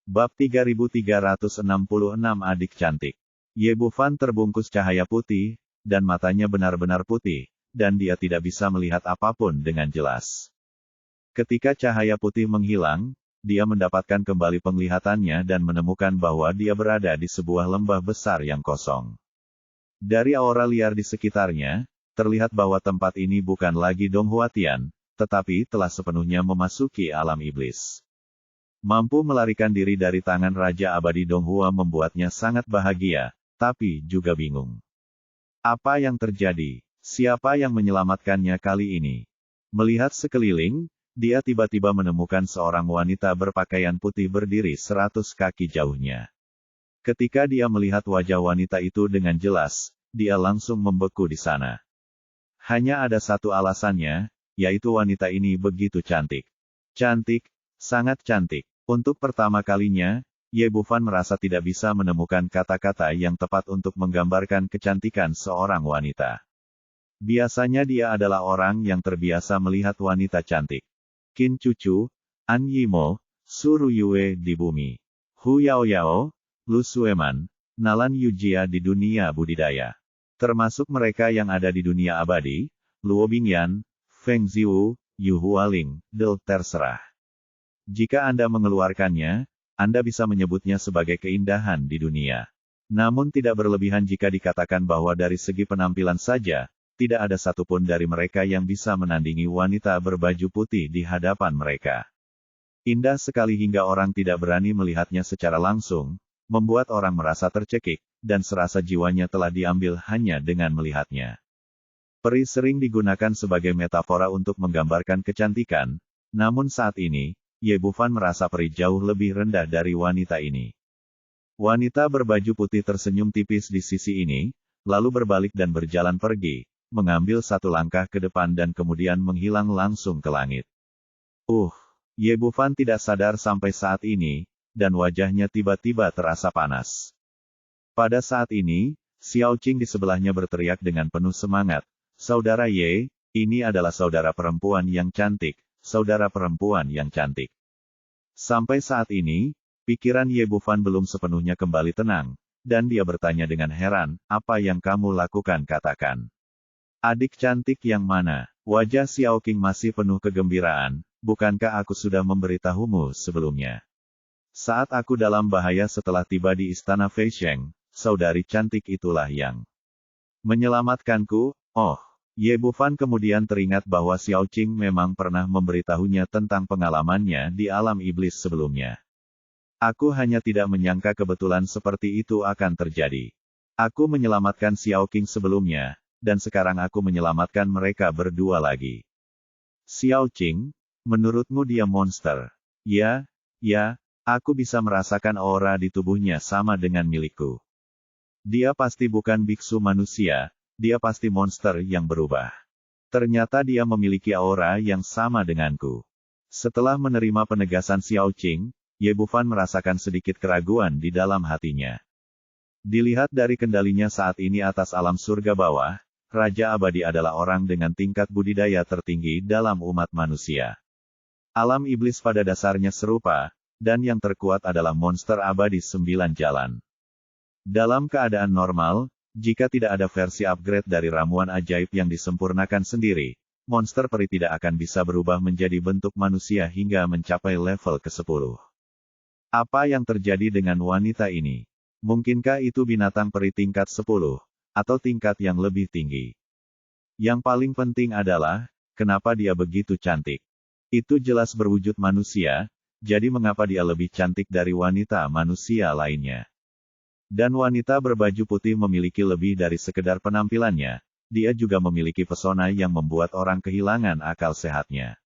Bab 3366 Adik Cantik. Ye Bufan terbungkus cahaya putih, dan matanya benar-benar putih, dan dia tidak bisa melihat apapun dengan jelas. Ketika cahaya putih menghilang, dia mendapatkan kembali penglihatannya dan menemukan bahwa dia berada di sebuah lembah besar yang kosong. Dari aura liar di sekitarnya, terlihat bahwa tempat ini bukan lagi Donghua Tian, tetapi telah sepenuhnya memasuki alam iblis. Mampu melarikan diri dari tangan Raja Abadi Donghua membuatnya sangat bahagia, tapi juga bingung. Apa yang terjadi? Siapa yang menyelamatkannya kali ini? Melihat sekeliling, dia tiba-tiba menemukan seorang wanita berpakaian putih berdiri 100 kaki jauhnya. Ketika dia melihat wajah wanita itu dengan jelas, dia langsung membeku di sana. Hanya ada satu alasannya, yaitu wanita ini begitu cantik. Cantik, sangat cantik. Untuk pertama kalinya, Ye Bufan merasa tidak bisa menemukan kata-kata yang tepat untuk menggambarkan kecantikan seorang wanita. Biasanya dia adalah orang yang terbiasa melihat wanita cantik. Qin Cucu, An Yimo, Su Ruyue di bumi. Hu Yao Yao, Lu Sueman, Nalan Yujia di dunia budidaya. Termasuk mereka yang ada di dunia abadi, Luo Bingyan, Feng Ziwu, Yu Hualing, Del terserah. Jika Anda mengeluarkannya, Anda bisa menyebutnya sebagai keindahan di dunia. Namun tidak berlebihan jika dikatakan bahwa dari segi penampilan saja, tidak ada satupun dari mereka yang bisa menandingi wanita berbaju putih di hadapan mereka. Indah sekali hingga orang tidak berani melihatnya secara langsung, membuat orang merasa tercekik, dan serasa jiwanya telah diambil hanya dengan melihatnya. Peri sering digunakan sebagai metafora untuk menggambarkan kecantikan, namun saat ini, Ye Bufan merasa peri jauh lebih rendah dari wanita ini. Wanita berbaju putih tersenyum tipis di sisi ini, lalu berbalik dan berjalan pergi, mengambil satu langkah ke depan dan kemudian menghilang langsung ke langit. Ye Bufan tidak sadar sampai saat ini, dan wajahnya tiba-tiba terasa panas. Pada saat ini, Xiao Qing di sebelahnya berteriak dengan penuh semangat, "Saudara Ye, ini adalah saudara perempuan yang cantik. Saudara perempuan yang cantik." Sampai saat ini, pikiran Ye Bufan belum sepenuhnya kembali tenang, dan dia bertanya dengan heran, "Apa yang kamu lakukan katakan? Adik cantik yang mana?" Wajah Xiao Qing masih penuh kegembiraan, "Bukankah aku sudah memberitahumu sebelumnya? Saat aku dalam bahaya setelah tiba di istana Feisheng, saudari cantik itulah yang menyelamatkanku." Ye Bufan kemudian teringat bahwa Xiao Qing memang pernah memberitahunya tentang pengalamannya di alam iblis sebelumnya. "Aku hanya tidak menyangka kebetulan seperti itu akan terjadi. Aku menyelamatkan Xiao Qing sebelumnya, dan sekarang aku menyelamatkan mereka berdua lagi." "Xiao Qing, menurutmu dia monster?" Ya, aku bisa merasakan aura di tubuhnya sama dengan milikku. Dia pasti bukan biksu manusia. Dia pasti monster yang berubah. Ternyata dia memiliki aura yang sama denganku. Setelah menerima penegasan Xiao Qing, Ye Bufan merasakan sedikit keraguan di dalam hatinya. Dilihat dari kendalinya saat ini atas alam surga bawah, Raja Abadi adalah orang dengan tingkat budidaya tertinggi dalam umat manusia. Alam iblis pada dasarnya serupa, dan yang terkuat adalah monster abadi 9 jalan. Dalam keadaan normal, jika tidak ada versi upgrade dari ramuan ajaib yang disempurnakan sendiri, monster peri tidak akan bisa berubah menjadi bentuk manusia hingga mencapai level ke-10. Apa yang terjadi dengan wanita ini? Mungkinkah itu binatang peri tingkat 10, atau tingkat yang lebih tinggi? Yang paling penting adalah, kenapa dia begitu cantik? Itu jelas berwujud manusia, jadi mengapa dia lebih cantik dari wanita manusia lainnya? Dan wanita berbaju putih memiliki lebih dari sekedar penampilannya, dia juga memiliki pesona yang membuat orang kehilangan akal sehatnya.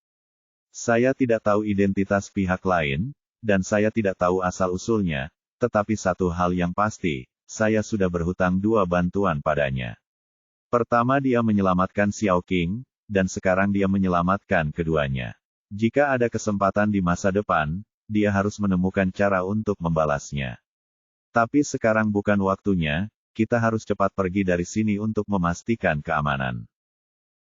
Saya tidak tahu identitas pihak lain, dan saya tidak tahu asal-usulnya, tetapi satu hal yang pasti, saya sudah berhutang 2 bantuan padanya. Pertama dia menyelamatkan Xiao Qing, dan sekarang dia menyelamatkan keduanya. Jika ada kesempatan di masa depan, dia harus menemukan cara untuk membalasnya. Tapi sekarang bukan waktunya, kita harus cepat pergi dari sini untuk memastikan keamanan.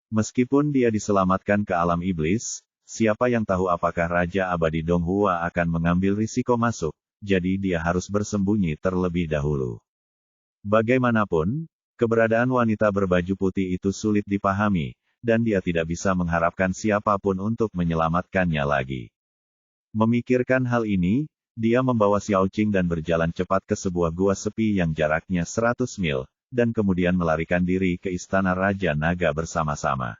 Meskipun dia diselamatkan ke alam iblis, siapa yang tahu apakah Raja Abadi Donghua akan mengambil risiko masuk, jadi dia harus bersembunyi terlebih dahulu. Bagaimanapun, keberadaan wanita berbaju putih itu sulit dipahami, dan dia tidak bisa mengharapkan siapapun untuk menyelamatkannya lagi. Memikirkan hal ini, dia membawa Xiao Qing dan berjalan cepat ke sebuah gua sepi yang jaraknya 100 mil, dan kemudian melarikan diri ke istana Raja Naga bersama-sama.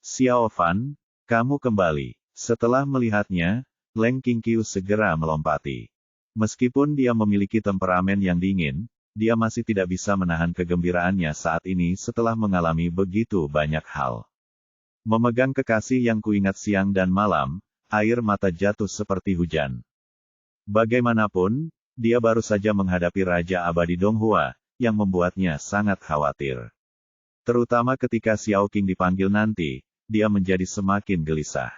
Xiao Fan, kamu kembali. Setelah melihatnya, Leng Qingqiu segera melompati. Meskipun dia memiliki temperamen yang dingin, dia masih tidak bisa menahan kegembiraannya saat ini setelah mengalami begitu banyak hal. Memegang kekasih yang kuingat siang dan malam, air mata jatuh seperti hujan. Bagaimanapun, dia baru saja menghadapi Raja Abadi Donghua, yang membuatnya sangat khawatir. Terutama ketika Xiao Qing dipanggil nanti, dia menjadi semakin gelisah.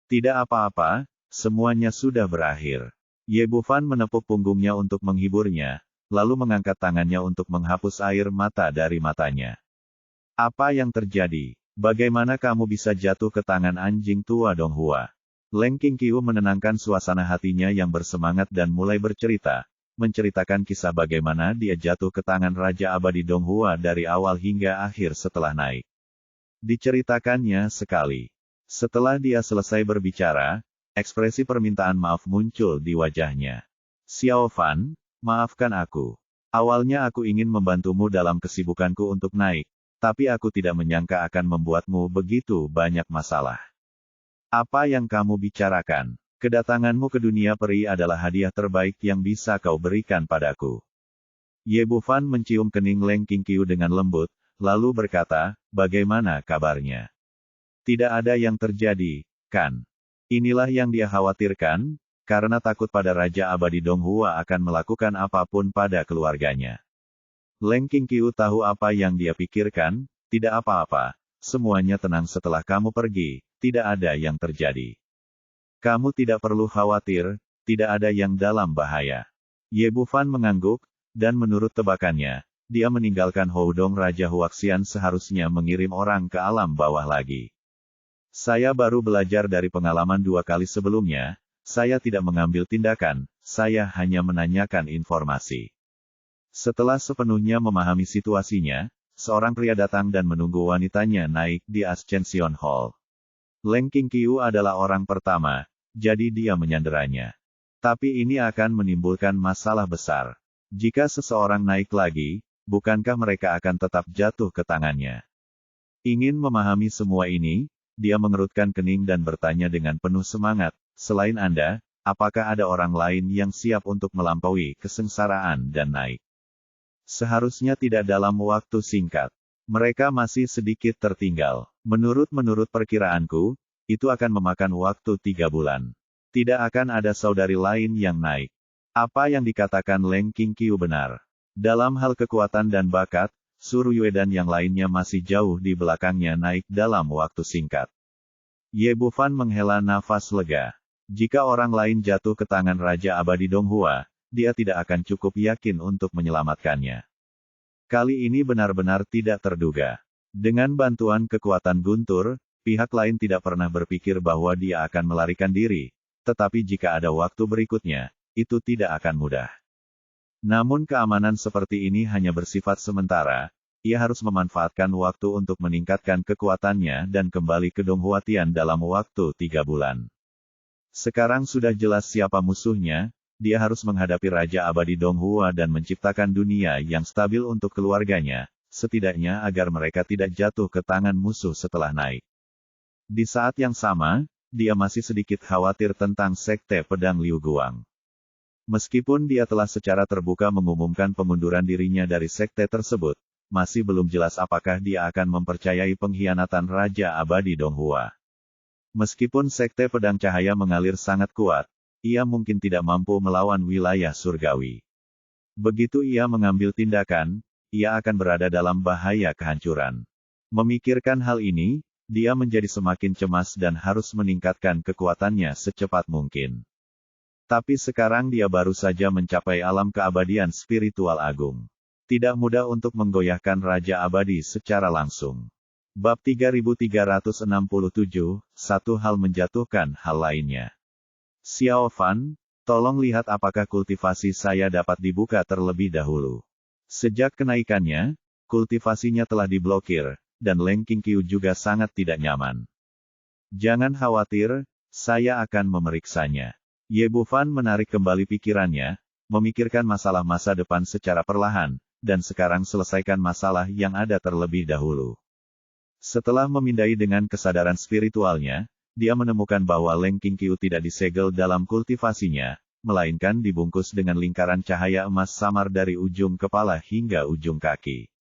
Tidak apa-apa, semuanya sudah berakhir. Ye Bufan menepuk punggungnya untuk menghiburnya, lalu mengangkat tangannya untuk menghapus air mata dari matanya. Apa yang terjadi? Bagaimana kamu bisa jatuh ke tangan anjing tua Donghua? Leng Qingqiu menenangkan suasana hatinya yang bersemangat dan mulai bercerita, menceritakan kisah bagaimana dia jatuh ke tangan Raja Abadi Donghua dari awal hingga akhir setelah naik. Diceritakannya sekali. Setelah dia selesai berbicara, ekspresi permintaan maaf muncul di wajahnya. Xiao Fan, maafkan aku. Awalnya aku ingin membantumu dalam kesibukanku untuk naik, tapi aku tidak menyangka akan membuatmu begitu banyak masalah. Apa yang kamu bicarakan? Kedatanganmu ke dunia peri adalah hadiah terbaik yang bisa kau berikan padaku. Ye Bufan mencium kening Leng Qingqiu dengan lembut, lalu berkata, bagaimana kabarnya? Tidak ada yang terjadi, kan? Inilah yang dia khawatirkan, karena takut pada Raja Abadi Donghua akan melakukan apapun pada keluarganya. Leng Qingqiu tahu apa yang dia pikirkan, tidak apa-apa, semuanya tenang setelah kamu pergi. Tidak ada yang terjadi. Kamu tidak perlu khawatir, tidak ada yang dalam bahaya. Ye Bufan mengangguk, dan menurut tebakannya, dia meninggalkan Houdong Raja Huaxian seharusnya mengirim orang ke alam bawah lagi. Saya baru belajar dari pengalaman 2 kali sebelumnya, saya tidak mengambil tindakan, saya hanya menanyakan informasi. Setelah sepenuhnya memahami situasinya, seorang pria datang dan menunggu wanitanya naik di Ascension Hall. Leng Qingqiu adalah orang pertama, jadi dia menyanderanya. Tapi ini akan menimbulkan masalah besar. Jika seseorang naik lagi, bukankah mereka akan tetap jatuh ke tangannya? Ingin memahami semua ini, dia mengerutkan kening dan bertanya dengan penuh semangat, selain Anda, apakah ada orang lain yang siap untuk melampaui kesengsaraan dan naik? Seharusnya tidak dalam waktu singkat. Mereka masih sedikit tertinggal. Menurut perkiraanku, itu akan memakan waktu 3 bulan. Tidak akan ada saudari lain yang naik. Apa yang dikatakan Leng Qingqiu benar. Dalam hal kekuatan dan bakat, Su Ruyue dan yang lainnya masih jauh di belakangnya naik dalam waktu singkat. Ye Bufan menghela nafas lega. Jika orang lain jatuh ke tangan Raja Abadi Donghua, dia tidak akan cukup yakin untuk menyelamatkannya. Kali ini benar-benar tidak terduga. Dengan bantuan kekuatan guntur, pihak lain tidak pernah berpikir bahwa dia akan melarikan diri, tetapi jika ada waktu berikutnya, itu tidak akan mudah. Namun keamanan seperti ini hanya bersifat sementara, ia harus memanfaatkan waktu untuk meningkatkan kekuatannya dan kembali ke Donghuatian dalam waktu 3 bulan. Sekarang sudah jelas siapa musuhnya, dia harus menghadapi Raja Abadi Donghua dan menciptakan dunia yang stabil untuk keluarganya, setidaknya agar mereka tidak jatuh ke tangan musuh setelah naik. Di saat yang sama, dia masih sedikit khawatir tentang Sekte Pedang Liu Guang. Meskipun dia telah secara terbuka mengumumkan pengunduran dirinya dari sekte tersebut, masih belum jelas apakah dia akan mempercayai pengkhianatan Raja Abadi Donghua. Meskipun Sekte Pedang Cahaya mengalir sangat kuat, ia mungkin tidak mampu melawan wilayah surgawi. Begitu ia mengambil tindakan, ia akan berada dalam bahaya kehancuran. Memikirkan hal ini, dia menjadi semakin cemas dan harus meningkatkan kekuatannya secepat mungkin. Tapi sekarang dia baru saja mencapai alam keabadian spiritual agung. Tidak mudah untuk menggoyahkan Raja Abadi secara langsung. Bab 3367, satu hal menjatuhkan hal lainnya. Xiao Fan, Tolong lihat apakah kultivasi saya dapat dibuka terlebih dahulu. Sejak kenaikannya, kultivasinya telah diblokir, dan Leng Qingqiu juga sangat tidak nyaman. Jangan khawatir, saya akan memeriksanya. Ye Bufan menarik kembali pikirannya, memikirkan masalah masa depan secara perlahan, dan sekarang selesaikan masalah yang ada terlebih dahulu. Setelah memindai dengan kesadaran spiritualnya, dia menemukan bahwa Leng Qingqiu tidak disegel dalam kultivasinya, melainkan dibungkus dengan lingkaran cahaya emas samar dari ujung kepala hingga ujung kaki.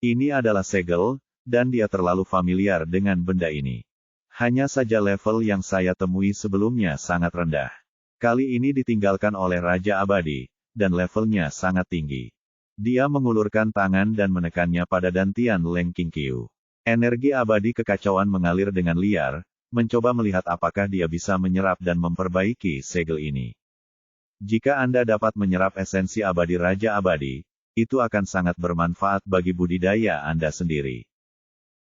Ini adalah segel, dan dia terlalu familiar dengan benda ini. Hanya saja level yang saya temui sebelumnya sangat rendah. Kali ini ditinggalkan oleh Raja Abadi, dan levelnya sangat tinggi. Dia mengulurkan tangan dan menekannya pada dantian Leng Qingqiu. Energi abadi kekacauan mengalir dengan liar, mencoba melihat apakah dia bisa menyerap dan memperbaiki segel ini. Jika Anda dapat menyerap esensi abadi Raja Abadi, itu akan sangat bermanfaat bagi budidaya Anda sendiri.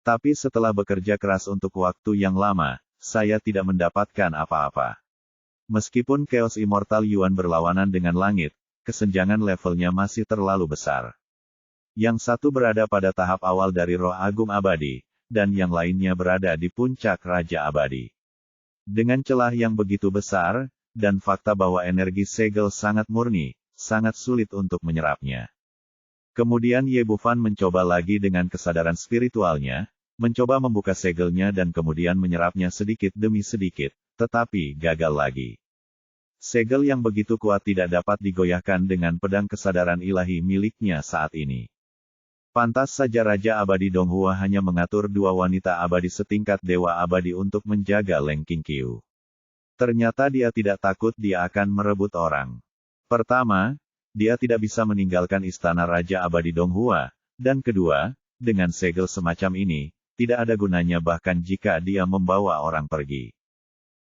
Tapi setelah bekerja keras untuk waktu yang lama, saya tidak mendapatkan apa-apa. Meskipun Chaos Immortal Yuan berlawanan dengan langit, kesenjangan levelnya masih terlalu besar. Yang satu berada pada tahap awal dari roh agung abadi, dan yang lainnya berada di puncak Raja Abadi. Dengan celah yang begitu besar, dan fakta bahwa energi segel sangat murni, sangat sulit untuk menyerapnya. Kemudian Ye Bufan mencoba lagi dengan kesadaran spiritualnya, mencoba membuka segelnya dan kemudian menyerapnya sedikit demi sedikit, tetapi gagal lagi. Segel yang begitu kuat tidak dapat digoyahkan dengan pedang kesadaran ilahi miliknya saat ini. Pantas saja Raja Abadi Donghua hanya mengatur dua wanita abadi setingkat Dewa Abadi untuk menjaga Leng Qingqiu. Ternyata dia tidak takut dia akan merebut orang. Pertama, dia tidak bisa meninggalkan istana Raja Abadi Donghua, dan kedua, dengan segel semacam ini, tidak ada gunanya bahkan jika dia membawa orang pergi.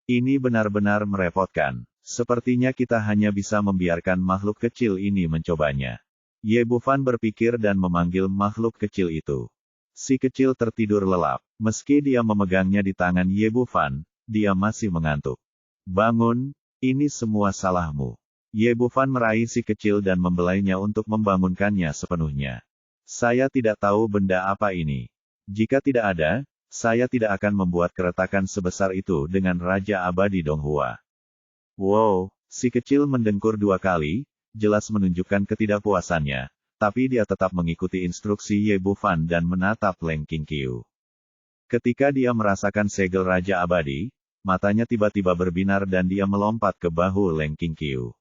Ini benar-benar merepotkan. Sepertinya kita hanya bisa membiarkan makhluk kecil ini mencobanya. Ye Bufan berpikir dan memanggil makhluk kecil itu. Si kecil tertidur lelap. Meski dia memegangnya di tangan Ye Bufan, dia masih mengantuk. Bangun, ini semua salahmu. Ye Bufan meraih si kecil dan membelainya untuk membangunkannya sepenuhnya. Saya tidak tahu benda apa ini. Jika tidak ada, saya tidak akan membuat keretakan sebesar itu dengan Raja Abadi Donghua. Wow, si kecil mendengkur dua kali, jelas menunjukkan ketidakpuasannya, tapi dia tetap mengikuti instruksi Ye Bufan dan menatap Leng Qingqiu. Ketika dia merasakan segel Raja Abadi, matanya tiba-tiba berbinar dan dia melompat ke bahu Leng Qingqiu.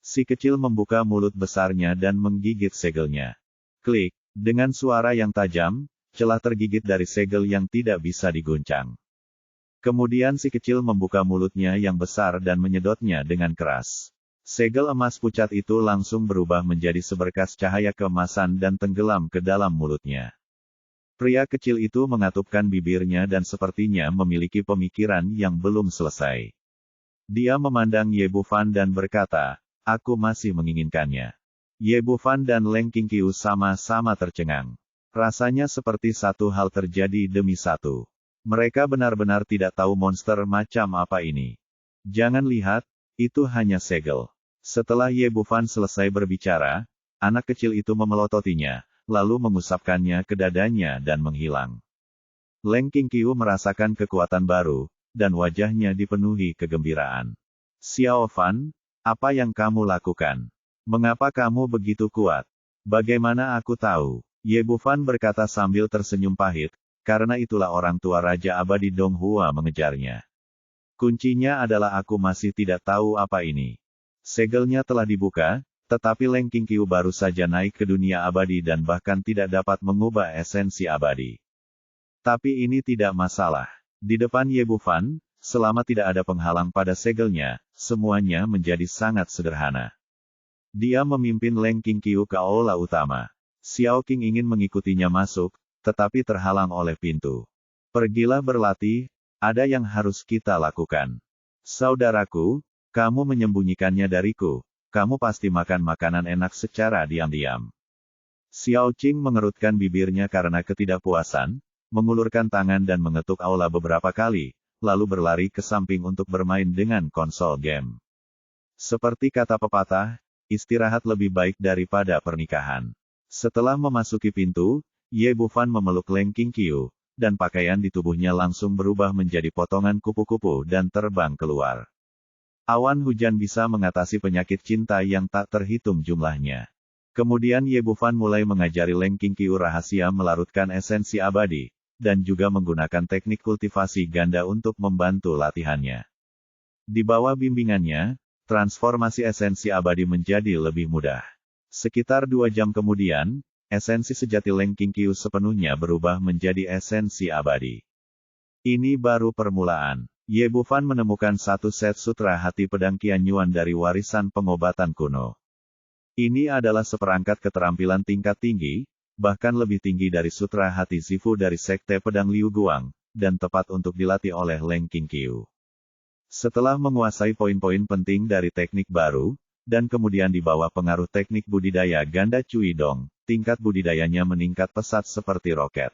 Si kecil membuka mulut besarnya dan menggigit segelnya. Klik, dengan suara yang tajam, celah tergigit dari segel yang tidak bisa diguncang. Kemudian si kecil membuka mulutnya yang besar dan menyedotnya dengan keras. Segel emas pucat itu langsung berubah menjadi seberkas cahaya keemasan dan tenggelam ke dalam mulutnya. Pria kecil itu mengatupkan bibirnya dan sepertinya memiliki pemikiran yang belum selesai. Dia memandang Ye Bufan dan berkata, "Aku masih menginginkannya." Ye Bufan dan Leng Qingqiu sama-sama tercengang. Rasanya seperti satu hal terjadi demi satu. Mereka benar-benar tidak tahu monster macam apa ini. Jangan lihat, itu hanya segel. Setelah Ye Bufan selesai berbicara, anak kecil itu memelototinya, lalu mengusapkannya ke dadanya dan menghilang. Leng Qingqiu merasakan kekuatan baru, dan wajahnya dipenuhi kegembiraan. Xiao Fan, apa yang kamu lakukan? Mengapa kamu begitu kuat? Bagaimana aku tahu? Ye Bufan berkata sambil tersenyum pahit, karena itulah orang tua Raja Abadi Donghua mengejarnya. Kuncinya adalah aku masih tidak tahu apa ini. Segelnya telah dibuka, tetapi Leng Qingqiu baru saja naik ke dunia abadi dan bahkan tidak dapat mengubah esensi abadi. Tapi ini tidak masalah. Di depan Ye Bufan, selama tidak ada penghalang pada segelnya, semuanya menjadi sangat sederhana. Dia memimpin Leng Qingqiu ke aula utama. Xiao Qing ingin mengikutinya masuk, tetapi terhalang oleh pintu. Pergilah berlatih, ada yang harus kita lakukan. Saudaraku, kamu menyembunyikannya dariku, kamu pasti makan makanan enak secara diam-diam. Xiao Qing mengerutkan bibirnya karena ketidakpuasan, mengulurkan tangan dan mengetuk aula beberapa kali, lalu berlari ke samping untuk bermain dengan konsol game. Seperti kata pepatah, istirahat lebih baik daripada pernikahan. Setelah memasuki pintu, Ye Bufan memeluk Leng Qingqiu, dan pakaian di tubuhnya langsung berubah menjadi potongan kupu-kupu dan terbang keluar. Awan hujan bisa mengatasi penyakit cinta yang tak terhitung jumlahnya. Kemudian Ye Bufan mulai mengajari Leng Qingqiu rahasia melarutkan esensi abadi, dan juga menggunakan teknik kultivasi ganda untuk membantu latihannya. Di bawah bimbingannya, transformasi esensi abadi menjadi lebih mudah. Sekitar 2 jam kemudian, esensi sejati Leng Qingqiu sepenuhnya berubah menjadi esensi abadi. Ini baru permulaan. Ye Bufan menemukan satu set sutra hati pedang Qian Yuan dari warisan pengobatan kuno. Ini adalah seperangkat keterampilan tingkat tinggi, bahkan lebih tinggi dari sutra hati Zifu dari sekte pedang Liu Guang, dan tepat untuk dilatih oleh Leng Qingqiu. Setelah menguasai poin-poin penting dari teknik baru, dan kemudian di bawah pengaruh teknik budidaya ganda Cui Dong, tingkat budidayanya meningkat pesat seperti roket.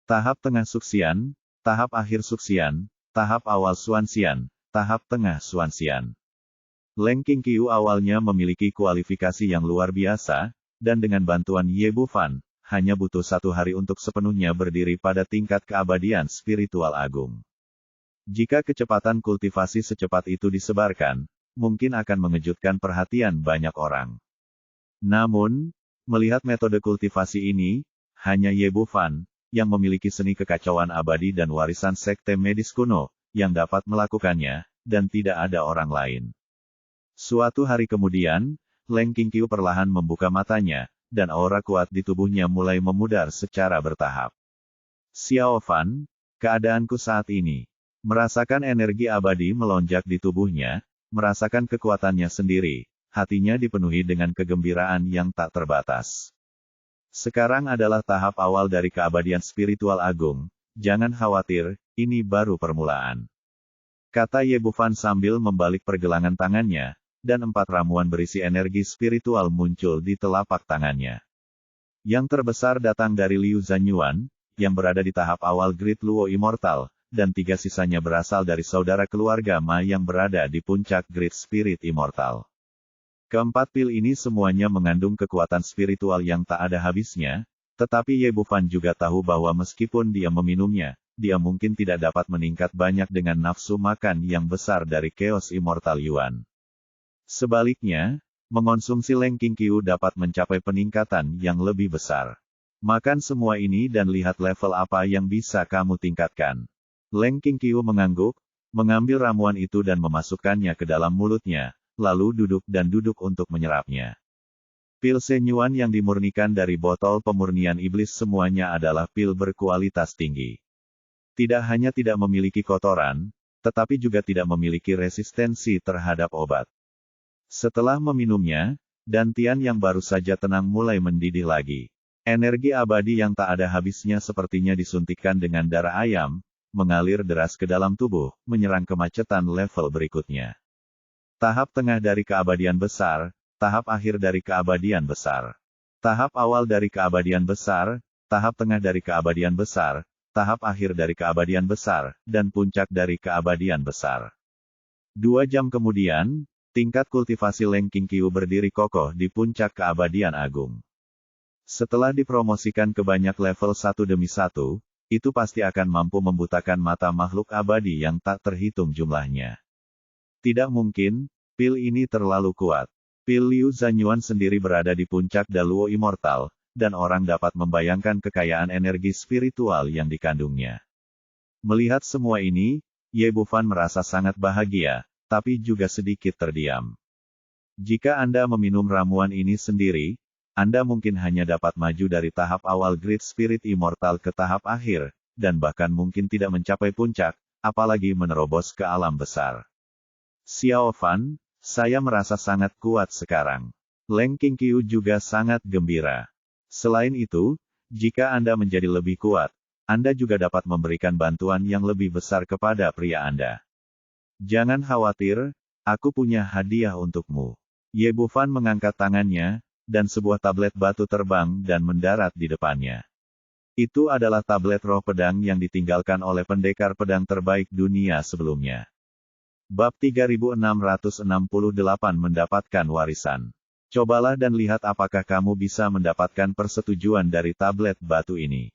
Tahap tengah Suxian, tahap akhir Suxian, tahap awal Xuanxian, tahap tengah Xuanxian. Leng Qingqiu awalnya memiliki kualifikasi yang luar biasa, dan dengan bantuan Ye Bufan, hanya butuh 1 hari untuk sepenuhnya berdiri pada tingkat keabadian spiritual agung. Jika kecepatan kultivasi secepat itu disebarkan, mungkin akan mengejutkan perhatian banyak orang. Namun, melihat metode kultivasi ini, hanya Ye Bufan, yang memiliki seni kekacauan abadi dan warisan sekte medis kuno, yang dapat melakukannya, dan tidak ada orang lain. Suatu hari kemudian, Leng Qingqiu perlahan membuka matanya, dan aura kuat di tubuhnya mulai memudar secara bertahap. Xiao Fan, keadaanku saat ini. Merasakan energi abadi melonjak di tubuhnya, merasakan kekuatannya sendiri, hatinya dipenuhi dengan kegembiraan yang tak terbatas. Sekarang adalah tahap awal dari keabadian spiritual agung, jangan khawatir, ini baru permulaan. Kata Ye Bufan sambil membalik pergelangan tangannya, dan 4 ramuan berisi energi spiritual muncul di telapak tangannya. Yang terbesar datang dari Liu Zanyuan, yang berada di tahap awal Great Luo Immortal, dan 3 sisanya berasal dari saudara keluarga Ma yang berada di puncak Great Spirit Immortal. Keempat pil ini semuanya mengandung kekuatan spiritual yang tak ada habisnya, tetapi Ye Bufan juga tahu bahwa meskipun dia meminumnya, dia mungkin tidak dapat meningkat banyak dengan nafsu makan yang besar dari Chaos Immortal Yuan. Sebaliknya, mengonsumsi Leng Qingqiu dapat mencapai peningkatan yang lebih besar. Makan semua ini dan lihat level apa yang bisa kamu tingkatkan. Leng Qingqiu mengangguk, mengambil ramuan itu dan memasukkannya ke dalam mulutnya, lalu duduk untuk menyerapnya. Pil Shenyuan yang dimurnikan dari botol pemurnian iblis semuanya adalah pil berkualitas tinggi. Tidak hanya tidak memiliki kotoran, tetapi juga tidak memiliki resistensi terhadap obat. Setelah meminumnya, Dantian yang baru saja tenang mulai mendidih lagi. Energi abadi yang tak ada habisnya sepertinya disuntikkan dengan darah ayam, mengalir deras ke dalam tubuh, menyerang kemacetan level berikutnya. Tahap tengah dari keabadian besar, tahap akhir dari keabadian besar. Tahap awal dari keabadian besar, tahap tengah dari keabadian besar, tahap akhir dari keabadian besar, dan puncak dari keabadian besar. 2 jam kemudian, tingkat kultivasi Leng Qingqiu berdiri kokoh di puncak keabadian agung. Setelah dipromosikan ke banyak level 1 demi 1, itu pasti akan mampu membutakan mata makhluk abadi yang tak terhitung jumlahnya. Tidak mungkin, pil ini terlalu kuat. Pil Liu Zanyuan sendiri berada di puncak Daluo Immortal, dan orang dapat membayangkan kekayaan energi spiritual yang dikandungnya. Melihat semua ini, Ye Bufan merasa sangat bahagia, tapi juga sedikit terdiam. Jika Anda meminum ramuan ini sendiri, Anda mungkin hanya dapat maju dari tahap awal Great Spirit Immortal ke tahap akhir, dan bahkan mungkin tidak mencapai puncak, apalagi menerobos ke alam besar. Xiao Fan, saya merasa sangat kuat sekarang. Leng Qingqiu juga sangat gembira. Selain itu, jika Anda menjadi lebih kuat, Anda juga dapat memberikan bantuan yang lebih besar kepada pria Anda. Jangan khawatir, aku punya hadiah untukmu. Ye Bufan mengangkat tangannya, dan sebuah tablet batu terbang dan mendarat di depannya. Itu adalah tablet roh pedang yang ditinggalkan oleh pendekar pedang terbaik dunia sebelumnya. Bab 3668 mendapatkan warisan. Cobalah dan lihat apakah kamu bisa mendapatkan persetujuan dari tablet batu ini.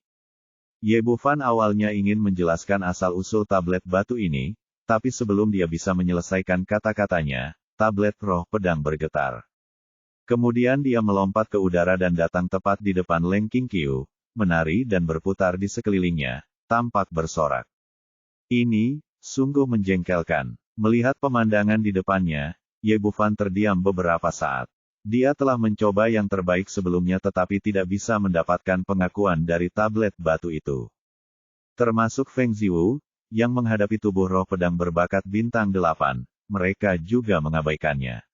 Ye Bufan awalnya ingin menjelaskan asal-usul tablet batu ini, tapi sebelum dia bisa menyelesaikan kata-katanya, tablet roh pedang bergetar. Kemudian dia melompat ke udara dan datang tepat di depan Leng Qingqiu, menari dan berputar di sekelilingnya, tampak bersorak. Ini, sungguh menjengkelkan. Melihat pemandangan di depannya, Ye Bufan terdiam beberapa saat. Dia telah mencoba yang terbaik sebelumnya tetapi tidak bisa mendapatkan pengakuan dari tablet batu itu. Termasuk Feng Ziwu, yang menghadapi tubuh roh pedang berbakat bintang 8, mereka juga mengabaikannya.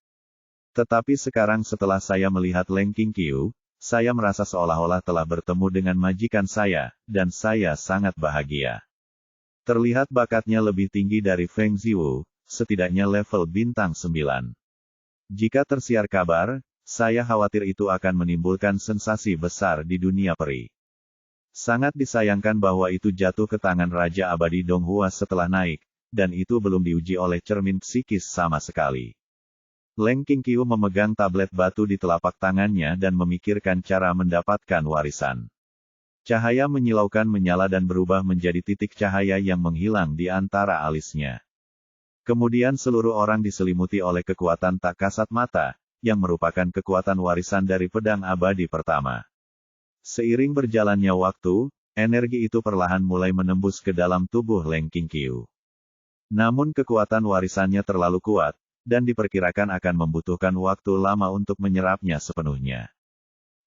Tetapi sekarang setelah saya melihat Leng Qingqiu, saya merasa seolah-olah telah bertemu dengan majikan saya, dan saya sangat bahagia. Terlihat bakatnya lebih tinggi dari Feng Ziwu, setidaknya level bintang 9. Jika tersiar kabar, saya khawatir itu akan menimbulkan sensasi besar di dunia peri. Sangat disayangkan bahwa itu jatuh ke tangan Raja Abadi Donghua setelah naik, dan itu belum diuji oleh cermin psikis sama sekali. Leng Qingqiu memegang tablet batu di telapak tangannya dan memikirkan cara mendapatkan warisan. Cahaya menyilaukan menyala dan berubah menjadi titik cahaya yang menghilang di antara alisnya. Kemudian seluruh orang diselimuti oleh kekuatan tak kasat mata, yang merupakan kekuatan warisan dari pedang abadi pertama. Seiring berjalannya waktu, energi itu perlahan mulai menembus ke dalam tubuh Leng Qingqiu. Namun kekuatan warisannya terlalu kuat, dan diperkirakan akan membutuhkan waktu lama untuk menyerapnya sepenuhnya.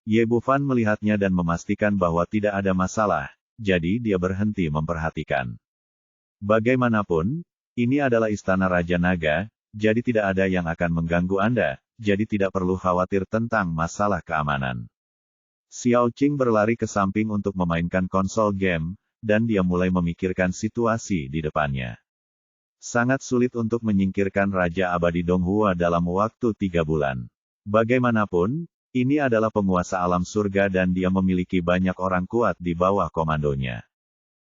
Ye Bufan melihatnya dan memastikan bahwa tidak ada masalah, jadi dia berhenti memperhatikan. Bagaimanapun, ini adalah istana Raja Naga, jadi tidak ada yang akan mengganggu Anda, jadi tidak perlu khawatir tentang masalah keamanan. Xiao Qing berlari ke samping untuk memainkan konsol game, dan dia mulai memikirkan situasi di depannya. Sangat sulit untuk menyingkirkan Raja Abadi Donghua dalam waktu 3 bulan. Bagaimanapun, ini adalah penguasa alam surga dan dia memiliki banyak orang kuat di bawah komandonya.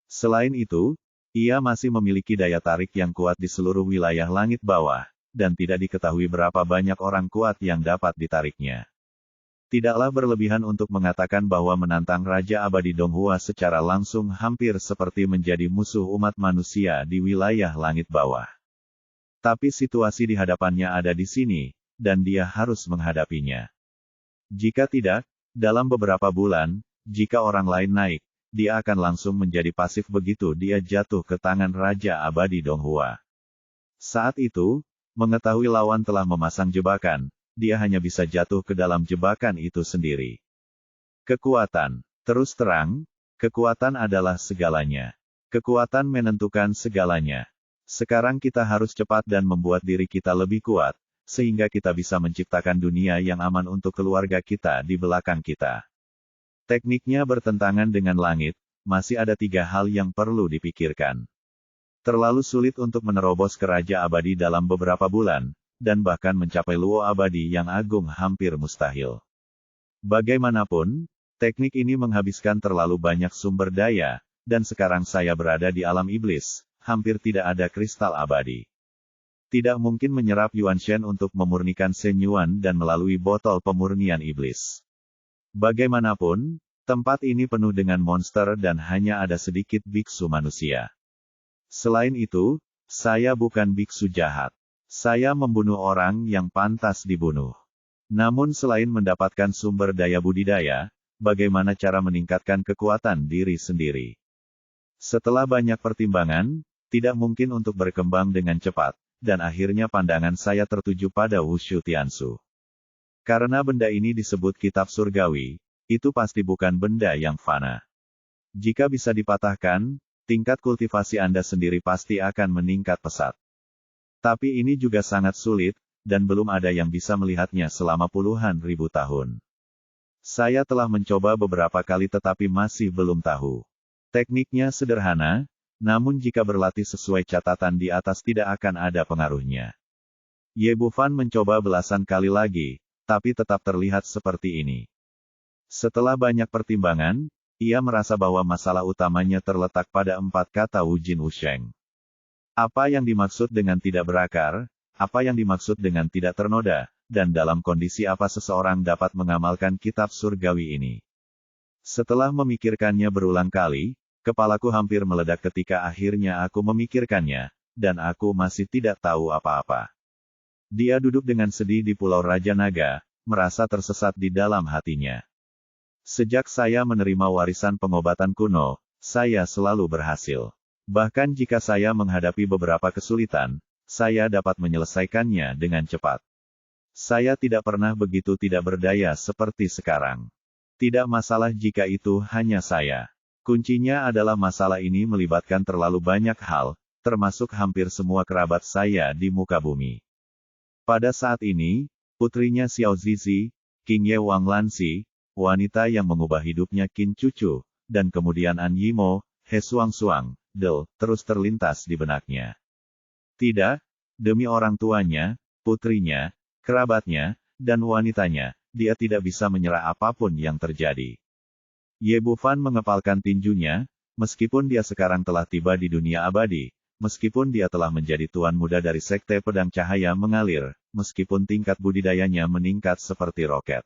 Selain itu, ia masih memiliki daya tarik yang kuat di seluruh wilayah langit bawah, dan tidak diketahui berapa banyak orang kuat yang dapat ditariknya. Tidaklah berlebihan untuk mengatakan bahwa menantang Raja Abadi Donghua secara langsung hampir seperti menjadi musuh umat manusia di wilayah langit bawah. Tapi situasi di hadapannya ada di sini, dan dia harus menghadapinya. Jika tidak, dalam beberapa bulan, jika orang lain naik, dia akan langsung menjadi pasif begitu dia jatuh ke tangan Raja Abadi Donghua. Saat itu, mengetahui lawan telah memasang jebakan, dia hanya bisa jatuh ke dalam jebakan itu sendiri. Kekuatan. Terus terang, kekuatan adalah segalanya. Kekuatan menentukan segalanya. Sekarang kita harus cepat dan membuat diri kita lebih kuat, sehingga kita bisa menciptakan dunia yang aman untuk keluarga kita di belakang kita. Tekniknya bertentangan dengan langit, masih ada 3 hal yang perlu dipikirkan. Terlalu sulit untuk menerobos ke Raja Abadi dalam beberapa bulan, dan bahkan mencapai Luo Abadi yang agung hampir mustahil. Bagaimanapun, teknik ini menghabiskan terlalu banyak sumber daya, dan sekarang saya berada di alam iblis, hampir tidak ada kristal abadi. Tidak mungkin menyerap Yuan Shen untuk memurnikan Shen Yuan dan melalui botol pemurnian iblis. Bagaimanapun, tempat ini penuh dengan monster dan hanya ada sedikit biksu manusia. Selain itu, saya bukan biksu jahat. Saya membunuh orang yang pantas dibunuh. Namun selain mendapatkan sumber daya budidaya, bagaimana cara meningkatkan kekuatan diri sendiri? Setelah banyak pertimbangan, tidak mungkin untuk berkembang dengan cepat, dan akhirnya pandangan saya tertuju pada Wushu Tiansu. Karena benda ini disebut kitab surgawi, itu pasti bukan benda yang fana. Jika bisa dipatahkan, tingkat kultivasi Anda sendiri pasti akan meningkat pesat. Tapi ini juga sangat sulit, dan belum ada yang bisa melihatnya selama puluhan ribu tahun. Saya telah mencoba beberapa kali tetapi masih belum tahu. Tekniknya sederhana, namun jika berlatih sesuai catatan di atas tidak akan ada pengaruhnya. Ye Bufan mencoba belasan kali lagi, tapi tetap terlihat seperti ini. Setelah banyak pertimbangan, ia merasa bahwa masalah utamanya terletak pada 4 kata Wu Jin Wusheng. Apa yang dimaksud dengan tidak berakar? Apa yang dimaksud dengan tidak ternoda? Dan dalam kondisi apa seseorang dapat mengamalkan kitab surgawi ini? Setelah memikirkannya berulang kali, kepalaku hampir meledak ketika akhirnya aku memikirkannya, dan aku masih tidak tahu apa-apa. Dia duduk dengan sedih di Pulau Raja Naga, merasa tersesat di dalam hatinya. Sejak saya menerima warisan pengobatan kuno, saya selalu berhasil. Bahkan jika saya menghadapi beberapa kesulitan, saya dapat menyelesaikannya dengan cepat. Saya tidak pernah begitu tidak berdaya seperti sekarang. Tidak masalah jika itu hanya saya. Kuncinya adalah masalah ini melibatkan terlalu banyak hal, termasuk hampir semua kerabat saya di muka bumi. Pada saat ini, putrinya Xiao Zizi, King Ye Wang Lanxi, wanita yang mengubah hidupnya Qin Cucu, dan kemudian An Yimo, He Suang Suang, Del, terus terlintas di benaknya. Tidak, demi orang tuanya, putrinya, kerabatnya, dan wanitanya, dia tidak bisa menyerah apapun yang terjadi. Ye Bufan mengepalkan tinjunya, meskipun dia sekarang telah tiba di dunia abadi, meskipun dia telah menjadi tuan muda dari Sekte Pedang Cahaya Mengalir, meskipun tingkat budidayanya meningkat seperti roket.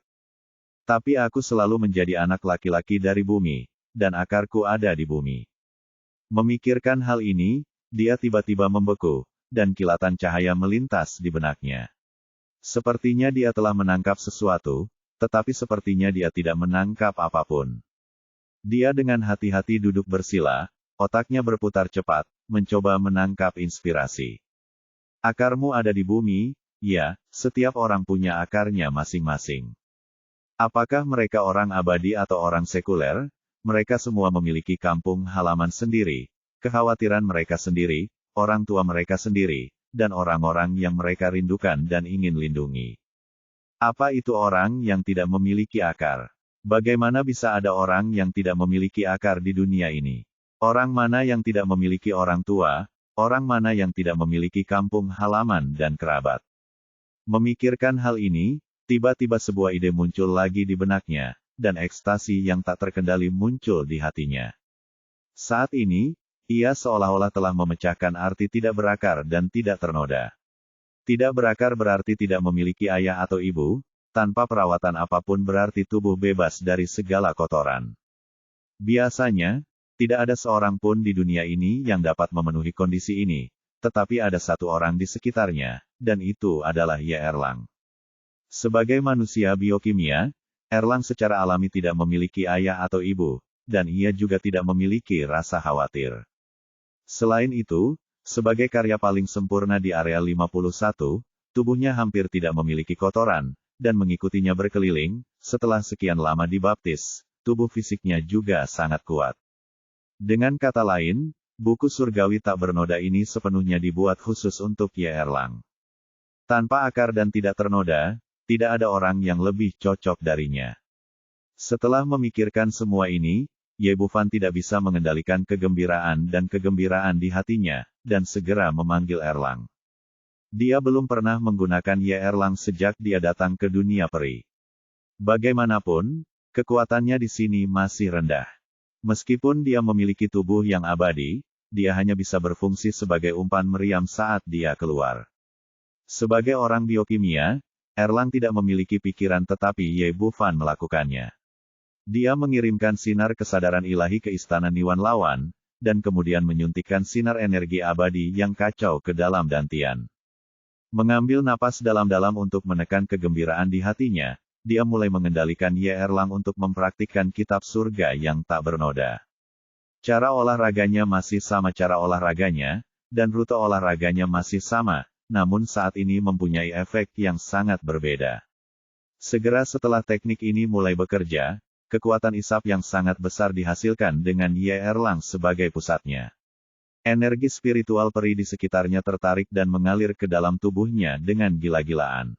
Tapi aku selalu menjadi anak laki-laki dari bumi, dan akarku ada di bumi. Memikirkan hal ini, dia tiba-tiba membeku, dan kilatan cahaya melintas di benaknya. Sepertinya dia telah menangkap sesuatu, tetapi sepertinya dia tidak menangkap apapun. Dia dengan hati-hati duduk bersila, otaknya berputar cepat, mencoba menangkap inspirasi. Akarmu ada di bumi, ya, setiap orang punya akarnya masing-masing. Apakah mereka orang abadi atau orang sekuler? Mereka semua memiliki kampung halaman sendiri, kekhawatiran mereka sendiri, orang tua mereka sendiri, dan orang-orang yang mereka rindukan dan ingin lindungi. Apa itu orang yang tidak memiliki akar? Bagaimana bisa ada orang yang tidak memiliki akar di dunia ini? Orang mana yang tidak memiliki orang tua? Orang mana yang tidak memiliki kampung halaman dan kerabat? Memikirkan hal ini, tiba-tiba sebuah ide muncul lagi di benaknya, dan ekstasi yang tak terkendali muncul di hatinya. Saat ini, ia seolah-olah telah memecahkan arti tidak berakar dan tidak ternoda. Tidak berakar berarti tidak memiliki ayah atau ibu, tanpa perawatan apapun berarti tubuh bebas dari segala kotoran. Biasanya, tidak ada seorang pun di dunia ini yang dapat memenuhi kondisi ini, tetapi ada satu orang di sekitarnya, dan itu adalah Ye Erlang. Sebagai manusia biokimia, Erlang secara alami tidak memiliki ayah atau ibu, dan ia juga tidak memiliki rasa khawatir. Selain itu, sebagai karya paling sempurna di area 51, tubuhnya hampir tidak memiliki kotoran, dan mengikutinya berkeliling, setelah sekian lama dibaptis, tubuh fisiknya juga sangat kuat. Dengan kata lain, buku surgawi tak bernoda ini sepenuhnya dibuat khusus untuk Ye Erlang. Tanpa akar dan tidak ternoda, tidak ada orang yang lebih cocok darinya. Setelah memikirkan semua ini, Ye Bufan tidak bisa mengendalikan kegembiraan di hatinya, dan segera memanggil Erlang. Dia belum pernah menggunakan Ye Erlang sejak dia datang ke dunia peri. Bagaimanapun, kekuatannya di sini masih rendah. Meskipun dia memiliki tubuh yang abadi, dia hanya bisa berfungsi sebagai umpan meriam saat dia keluar. Sebagai orang biokimia, Erlang tidak memiliki pikiran tetapi Ye Bufan melakukannya. Dia mengirimkan sinar kesadaran ilahi ke istana Niwan Lawan, dan kemudian menyuntikkan sinar energi abadi yang kacau ke dalam dantian. Mengambil napas dalam-dalam untuk menekan kegembiraan di hatinya, dia mulai mengendalikan Ye Erlang untuk mempraktikkan kitab surga yang tak bernoda. Cara olahraganya masih sama cara olahraganya, dan rute olahraganya masih sama, namun saat ini mempunyai efek yang sangat berbeda. Segera setelah teknik ini mulai bekerja, kekuatan isap yang sangat besar dihasilkan dengan Ye Erlang sebagai pusatnya. Energi spiritual peri di sekitarnya tertarik dan mengalir ke dalam tubuhnya dengan gila-gilaan.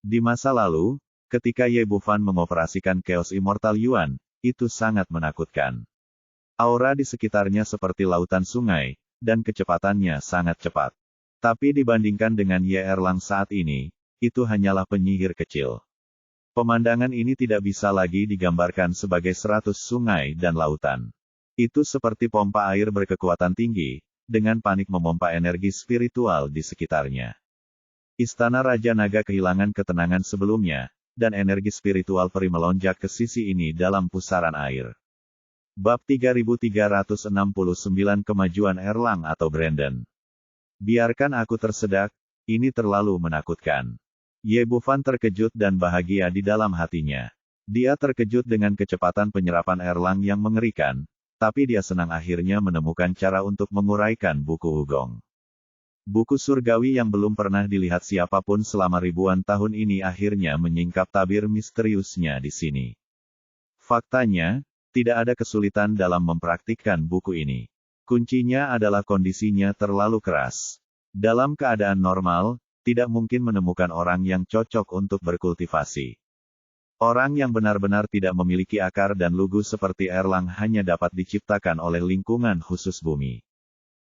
Di masa lalu, ketika Ye Bufan mengoperasikan Chaos Immortal Yuan, itu sangat menakutkan. Aura di sekitarnya seperti lautan sungai, dan kecepatannya sangat cepat. Tapi dibandingkan dengan Ye Erlang saat ini, itu hanyalah penyihir kecil. Pemandangan ini tidak bisa lagi digambarkan sebagai 100 sungai dan lautan. Itu seperti pompa air berkekuatan tinggi, dengan panik memompa energi spiritual di sekitarnya. Istana Raja Naga kehilangan ketenangan sebelumnya, dan energi spiritual peri melonjak ke sisi ini dalam pusaran air. Bab 3369 Kemajuan Erlang atau Brandon. Biarkan aku tersedak, ini terlalu menakutkan. Ye Bufan terkejut dan bahagia di dalam hatinya. Dia terkejut dengan kecepatan penyerapan Erlang yang mengerikan, tapi dia senang akhirnya menemukan cara untuk menguraikan buku Wugong. Buku surgawi yang belum pernah dilihat siapapun selama ribuan tahun ini akhirnya menyingkap tabir misteriusnya di sini. Faktanya, tidak ada kesulitan dalam mempraktikkan buku ini. Kuncinya adalah kondisinya terlalu keras. Dalam keadaan normal, tidak mungkin menemukan orang yang cocok untuk berkultivasi. Orang yang benar-benar tidak memiliki akar dan lugu seperti Erlang hanya dapat diciptakan oleh lingkungan khusus bumi.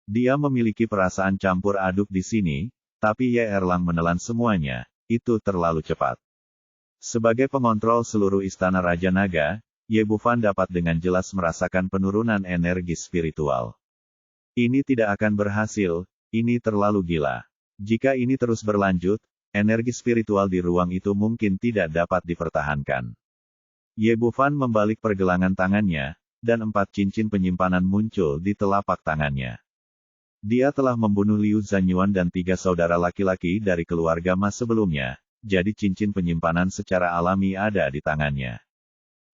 Dia memiliki perasaan campur aduk di sini, tapi Ye Erlang menelan semuanya, itu terlalu cepat. Sebagai pengontrol seluruh istana Raja Naga, Ye Bufan dapat dengan jelas merasakan penurunan energi spiritual. Ini tidak akan berhasil, ini terlalu gila. Jika ini terus berlanjut, energi spiritual di ruang itu mungkin tidak dapat dipertahankan. Ye Bufan membalik pergelangan tangannya, dan 4 cincin penyimpanan muncul di telapak tangannya. Dia telah membunuh Liu Zanyuan dan 3 saudara laki-laki dari keluarga Ma sebelumnya, jadi cincin penyimpanan secara alami ada di tangannya.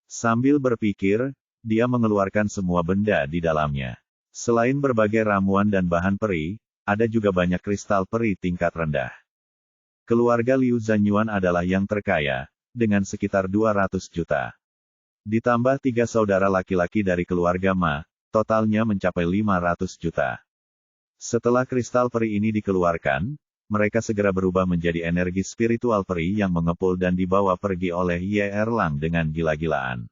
Sambil berpikir, dia mengeluarkan semua benda di dalamnya. Selain berbagai ramuan dan bahan peri, ada juga banyak kristal peri tingkat rendah. Keluarga Liu Zanyuan adalah yang terkaya, dengan sekitar 200 juta. Ditambah 3 saudara laki-laki dari keluarga Ma, totalnya mencapai 500 juta. Setelah kristal peri ini dikeluarkan, mereka segera berubah menjadi energi spiritual peri yang mengepul dan dibawa pergi oleh Ye Erlang dengan gila-gilaan.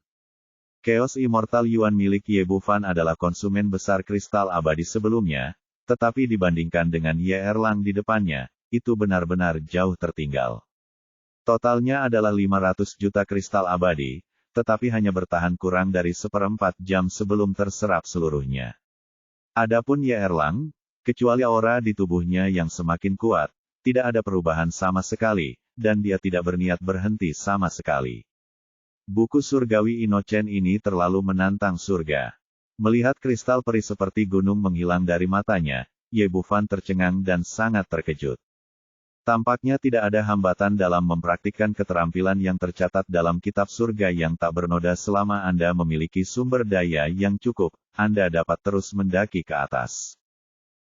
Chaos Immortal Yuan milik Ye Bufan adalah konsumen besar kristal abadi sebelumnya, tetapi dibandingkan dengan Ye Erlang di depannya, itu benar-benar jauh tertinggal. Totalnya adalah 500 juta kristal abadi, tetapi hanya bertahan kurang dari 1/4 jam sebelum terserap seluruhnya. Adapun Ye Erlang, kecuali aura di tubuhnya yang semakin kuat, tidak ada perubahan sama sekali, dan dia tidak berniat berhenti sama sekali. Buku surgawi Inochen ini terlalu menantang surga. Melihat kristal peri seperti gunung menghilang dari matanya, Ye Bufan tercengang dan sangat terkejut. Tampaknya tidak ada hambatan dalam mempraktikkan keterampilan yang tercatat dalam kitab surga yang tak bernoda selama Anda memiliki sumber daya yang cukup, Anda dapat terus mendaki ke atas.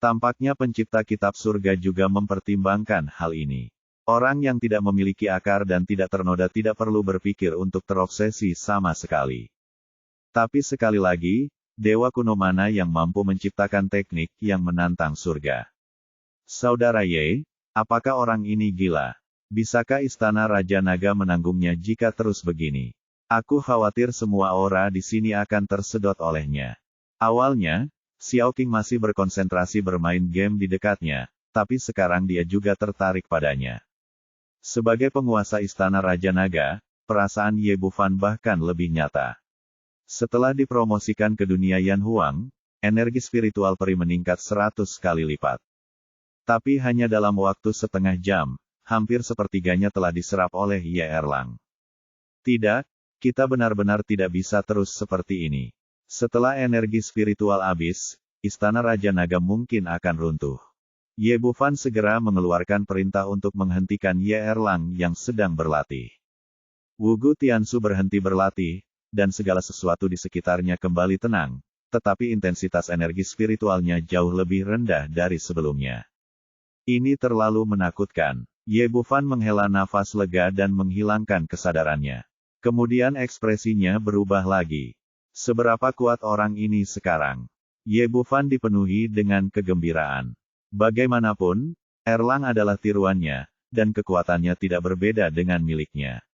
Tampaknya pencipta kitab surga juga mempertimbangkan hal ini. Orang yang tidak memiliki akar dan tidak ternoda tidak perlu berpikir untuk terobsesi sama sekali. Tapi sekali lagi, dewa kuno mana yang mampu menciptakan teknik yang menantang surga? Saudara Ye, apakah orang ini gila? Bisakah istana Raja Naga menanggungnya jika terus begini? Aku khawatir semua aura di sini akan tersedot olehnya. Awalnya, Xiao Qing masih berkonsentrasi bermain game di dekatnya, tapi sekarang dia juga tertarik padanya. Sebagai penguasa istana Raja Naga, perasaan Ye Bufan bahkan lebih nyata. Setelah dipromosikan ke dunia Yan Huang, energi spiritual peri meningkat 100 kali lipat. Tapi hanya dalam waktu setengah jam, hampir sepertiganya telah diserap oleh Ye Erlang. Tidak, kita benar-benar tidak bisa terus seperti ini. Setelah energi spiritual habis, istana Raja Naga mungkin akan runtuh. Ye Bufan segera mengeluarkan perintah untuk menghentikan Ye Erlang yang sedang berlatih. Wugu Tiansu berhenti berlatih, dan segala sesuatu di sekitarnya kembali tenang, tetapi intensitas energi spiritualnya jauh lebih rendah dari sebelumnya. Ini terlalu menakutkan. Ye Bufan menghela nafas lega dan menghilangkan kesadarannya. Kemudian ekspresinya berubah lagi. Seberapa kuat orang ini sekarang? Ye Bufan dipenuhi dengan kegembiraan. Bagaimanapun, Erlang adalah tiruannya, dan kekuatannya tidak berbeda dengan miliknya.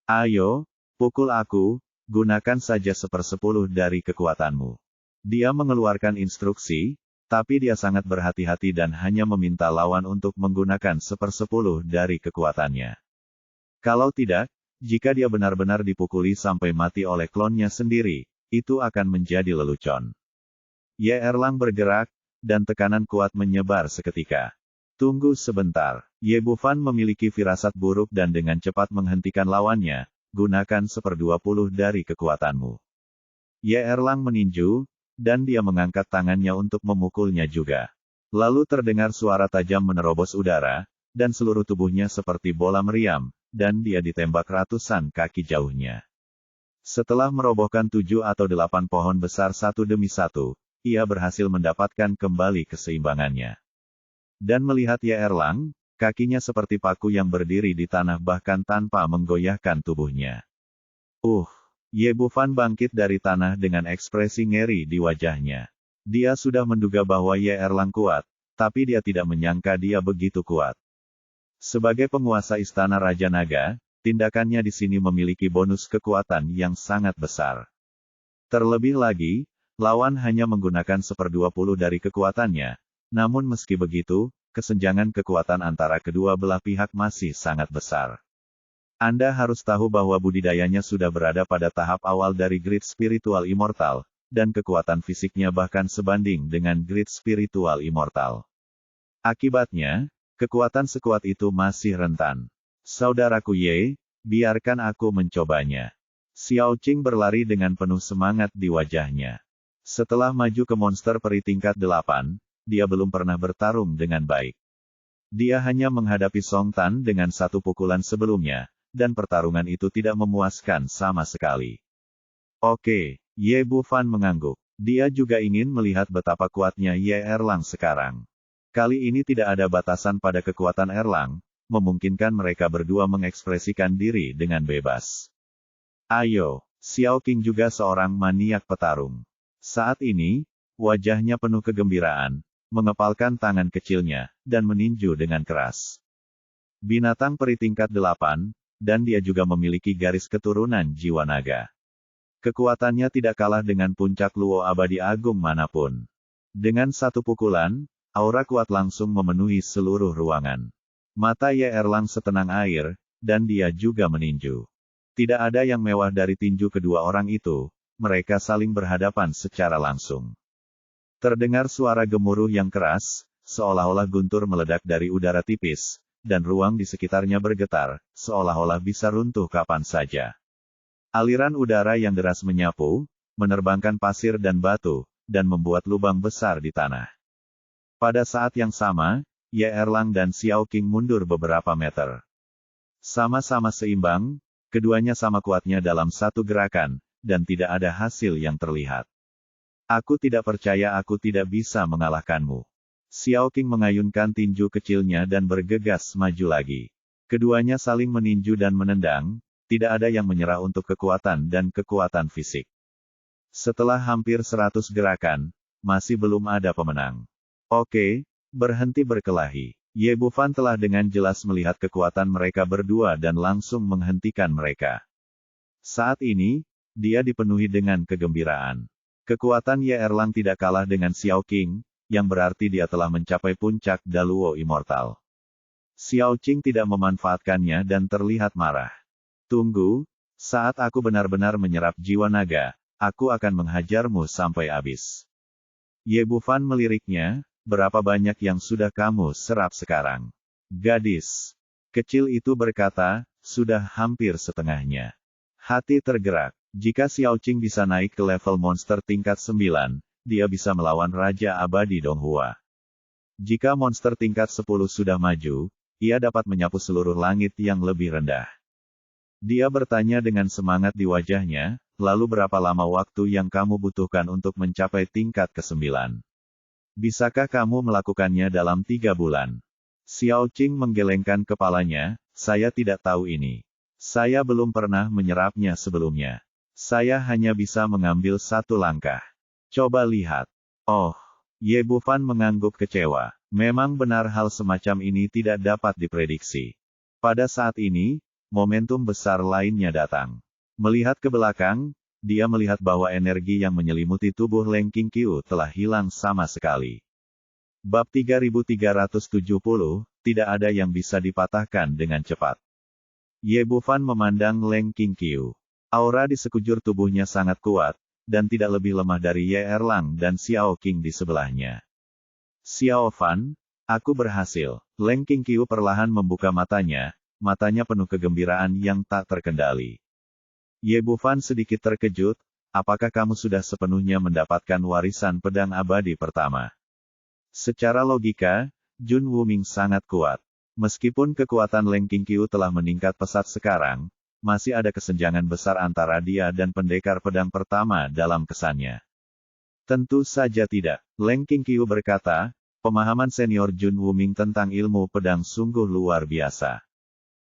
Ayo, pukul aku, gunakan saja 1/10 dari kekuatanmu. Dia mengeluarkan instruksi, tapi dia sangat berhati-hati dan hanya meminta lawan untuk menggunakan 1/10 dari kekuatannya. Kalau tidak, jika dia benar-benar dipukuli sampai mati oleh klonnya sendiri, itu akan menjadi lelucon. Ye Erlang bergerak, dan tekanan kuat menyebar seketika. Tunggu sebentar. Ye Bufan memiliki firasat buruk dan dengan cepat menghentikan lawannya. Gunakan 1/20 dari kekuatanmu. Ye Erlang meninju, dan dia mengangkat tangannya untuk memukulnya juga. Lalu terdengar suara tajam menerobos udara, dan seluruh tubuhnya seperti bola meriam, dan dia ditembak ratusan kaki jauhnya. Setelah merobohkan 7 atau 8 pohon besar satu demi satu, ia berhasil mendapatkan kembali keseimbangannya. Dan melihat Ye Erlang, kakinya seperti paku yang berdiri di tanah bahkan tanpa menggoyahkan tubuhnya. Ye Bufan bangkit dari tanah dengan ekspresi ngeri di wajahnya. Dia sudah menduga bahwa Ye Erlang kuat, tapi dia tidak menyangka dia begitu kuat. Sebagai penguasa Istana Raja Naga, tindakannya di sini memiliki bonus kekuatan yang sangat besar. Terlebih lagi, lawan hanya menggunakan 1/20 dari kekuatannya. Namun meski begitu, kesenjangan kekuatan antara kedua belah pihak masih sangat besar. Anda harus tahu bahwa budidayanya sudah berada pada tahap awal dari Grid Spiritual Immortal, dan kekuatan fisiknya bahkan sebanding dengan Grid Spiritual Immortal. Akibatnya, kekuatan sekuat itu masih rentan. Saudaraku Ye, biarkan aku mencobanya. Xiao Qing berlari dengan penuh semangat di wajahnya. Setelah maju ke monster peri tingkat 8, dia belum pernah bertarung dengan baik. Dia hanya menghadapi Song Tan dengan satu pukulan sebelumnya, dan pertarungan itu tidak memuaskan sama sekali. Oke, Ye Bufan mengangguk. Dia juga ingin melihat betapa kuatnya Ye Erlang sekarang. Kali ini tidak ada batasan pada kekuatan Erlang, memungkinkan mereka berdua mengekspresikan diri dengan bebas. Ayo, Xiao Qing juga seorang maniak petarung. Saat ini, wajahnya penuh kegembiraan, mengepalkan tangan kecilnya, dan meninju dengan keras. Binatang peri tingkat 8, dan dia juga memiliki garis keturunan jiwa naga. Kekuatannya tidak kalah dengan puncak Luo abadi agung manapun. Dengan satu pukulan, aura kuat langsung memenuhi seluruh ruangan. Mata Ye Erlang setenang air, dan dia juga meninju. Tidak ada yang mewah dari tinju kedua orang itu, mereka saling berhadapan secara langsung. Terdengar suara gemuruh yang keras, seolah-olah guntur meledak dari udara tipis, dan ruang di sekitarnya bergetar, seolah-olah bisa runtuh kapan saja. Aliran udara yang deras menyapu, menerbangkan pasir dan batu, dan membuat lubang besar di tanah. Pada saat yang sama, Ye Erlang dan Xiao Qing mundur beberapa meter. Sama-sama seimbang, keduanya sama kuatnya dalam satu gerakan, dan tidak ada hasil yang terlihat. Aku tidak percaya aku tidak bisa mengalahkanmu. Xiao Qing mengayunkan tinju kecilnya dan bergegas maju lagi. Keduanya saling meninju dan menendang, tidak ada yang menyerah untuk kekuatan dan kekuatan fisik. Setelah hampir 100 gerakan, masih belum ada pemenang. Oke, berhenti berkelahi. Ye Bufan telah dengan jelas melihat kekuatan mereka berdua dan langsung menghentikan mereka. Saat ini, dia dipenuhi dengan kegembiraan. Kekuatan Ye Erlang tidak kalah dengan Xiao Qing, yang berarti dia telah mencapai puncak Daluo Immortal. Xiao Qing tidak memanfaatkannya dan terlihat marah. Tunggu, saat aku benar-benar menyerap jiwa naga, aku akan menghajarmu sampai habis. Ye Bufan meliriknya, berapa banyak yang sudah kamu serap sekarang? Gadis kecil itu berkata, sudah hampir setengahnya. Hati tergerak. Jika Xiao Qing bisa naik ke level monster tingkat 9, dia bisa melawan Raja Abadi Donghua. Jika monster tingkat 10 sudah maju, ia dapat menyapu seluruh langit yang lebih rendah. Dia bertanya dengan semangat di wajahnya, lalu berapa lama waktu yang kamu butuhkan untuk mencapai tingkat ke-9? Bisakah kamu melakukannya dalam 3 bulan? Xiao Qing menggelengkan kepalanya, saya tidak tahu ini. Saya belum pernah menyerapnya sebelumnya. Saya hanya bisa mengambil satu langkah. Coba lihat. Oh, Ye Bufan mengangguk kecewa. Memang benar hal semacam ini tidak dapat diprediksi. Pada saat ini, momentum besar lainnya datang. Melihat ke belakang, dia melihat bahwa energi yang menyelimuti tubuh Leng Qingqiu telah hilang sama sekali. Bab 3370, tidak ada yang bisa dipatahkan dengan cepat. Ye Bufan memandang Leng Qingqiu. Aura di sekujur tubuhnya sangat kuat, dan tidak lebih lemah dari Ye Erlang dan Xiao Qing di sebelahnya. Xiao Fan, aku berhasil. Leng Qingqiu perlahan membuka matanya penuh kegembiraan yang tak terkendali. Ye Bufan sedikit terkejut, apakah kamu sudah sepenuhnya mendapatkan warisan pedang abadi pertama? Secara logika, Jun Wuming sangat kuat. Meskipun kekuatan Leng Qingqiu telah meningkat pesat sekarang, masih ada kesenjangan besar antara dia dan pendekar pedang pertama dalam kesannya. Tentu saja tidak, Leng Qingqiu berkata, pemahaman senior Jun Wuming tentang ilmu pedang sungguh luar biasa.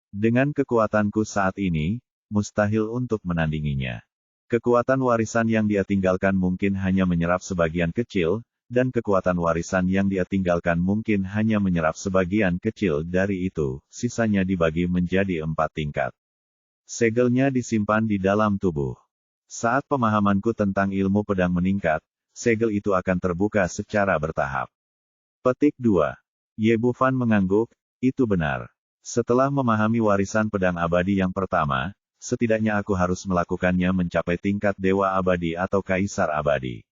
Dengan kekuatanku saat ini, mustahil untuk menandinginya. Kekuatan warisan yang dia tinggalkan mungkin hanya menyerap sebagian kecil, dan kekuatan warisan yang dia tinggalkan mungkin hanya menyerap sebagian kecil dari itu, sisanya dibagi menjadi 4 tingkat. Segelnya disimpan di dalam tubuh. Saat pemahamanku tentang ilmu pedang meningkat, segel itu akan terbuka secara bertahap. Petik 2. Ye Bufan mengangguk, itu benar. Setelah memahami warisan pedang abadi yang pertama, setidaknya aku harus melakukannya mencapai tingkat dewa abadi atau kaisar abadi.